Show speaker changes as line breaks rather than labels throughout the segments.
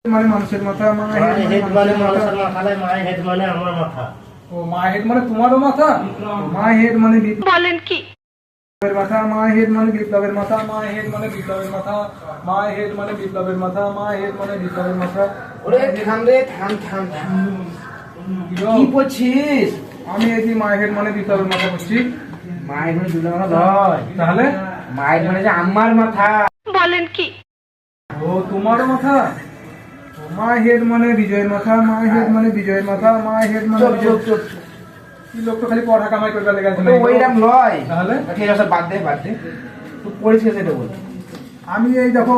মানে মানুষের মাথা, মা হেড মানে মানুষের মাথা, মা হেড মানে আমার মাথা। ও মা হেড মানে তোমারও মাথা? মা হেড মানে বলেন কি মাথা, মা হেড মানে বিপ্লবের মাথা, মা হেড মানে বিপ্লবের মাথা, মা হেড মানে বিপ্লবের মাথা, মা হেড মানে বিপ্লবের মাথা।
ওরে থাম রে, থাম থাম থাম। কি করছিস?
আমি এই যে মা হেড মানে বিপ্লবের মাথা করছি।
মা হেড মানে বিপ্লবের মাথা নয়,
তাহলে
মা হেড মানে যে আমার মাথা।
বলেন কি?
ও তোমারও মাথা? মা হেড মানে বিজয়ের মাথা, মা হেড মানে বিজয়ের মাথা, মা হেড মানে
চুপ চুপ চুপ।
কি লোক তো খালি পড়া কামাই করতে লেগেছে।
তো ওইরকম নয়।
তাহলে
ঠিক আছে, বাদ দে বাদ দে। তুই পড়েছিস সেটা বল।
আমি এই দেখো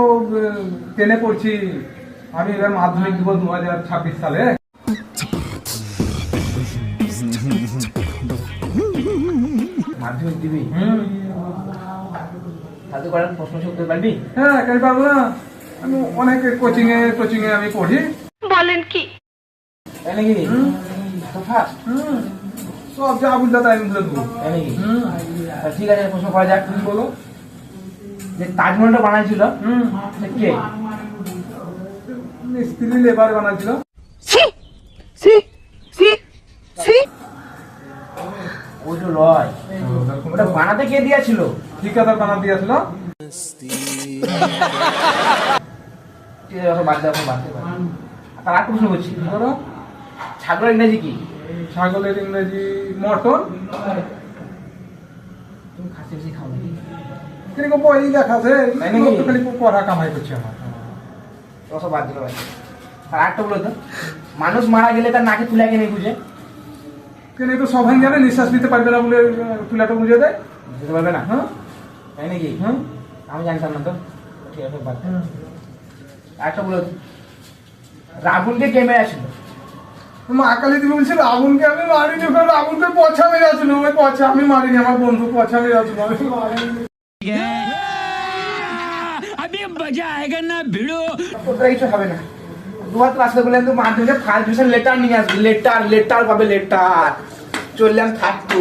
টেনে পড়ছি। আমি এবার মাধ্যমিক দেবো 2026 সালে।
মাধ্যমিক দিবি? তাতে করার প্রশ্ন করতে পারবি?
হ্যাঁ, কেন পারবো না? আমি অনেক কোচিং এ আমি পড়ি।
বলেন কি?
তাই নাকি?
সব যা বুঝলো তাই বুঝলো দেবো।
তাই নাকি? ঠিক আছে, প্রশ্ন করা যাক। তুমি বলো, যে তাজমহলটা বানাইছিল সে কে?
মিস্ত্রি লেবার বানাচ্ছিল।
ওটা লয়, ওটা বানাতে কে দিয়েছিল?
ঠিকাদার বানা দিয়েছিল।
ঠিক আছে, বাদ দে, বাদ দে। তার আর প্রশ্ন করছি,
ধরো
ছাগলের ইংরেজি কি?
ছাগলের ইংরেজি মটন।
তুমি খাসি বেশি খাও নাকি?
কিরকম বই দেখাছে,
তাই নাকি?
লোক তো খালি পড়া কামাই করছে আমার।
ওসব বাদ দিল। আর একটা বলো তো, মানুষ মারা গেলে তার নাকে তুলে কে নেই বুঝে?
কেন একটু সবাই জানে নিঃশ্বাস নিতে পারবে না বলে তুলাটা বুঝে দেয়।
বুঝতে পারবে না?
হ্যাঁ
তাই নাকি?
হ্যাঁ
আমি জানতাম না তো। ঠিক আছে, বাদ দে। একটা বলো তো, রাবণকে কে মেরেছিল?
মা কালী তুমি বলছি রাবণকে আমি মারিনি, ওখানে রাবণকে পছা মেরে আসলো। ওই পছা আমি মারিনি, আমার বন্ধু পছা মেরে আসলো। আমি মারিনি।
अभी मजा आएगा ना भिड़ो।
তোরা কিছু হবে না। দুবার তো আসতে বললেন তো মাধ্যমিকে ফার্স্ট ডিভিশন লেটার নিয়ে আসবি। লেটার পাবে, লেটার। চললাম থাকতো।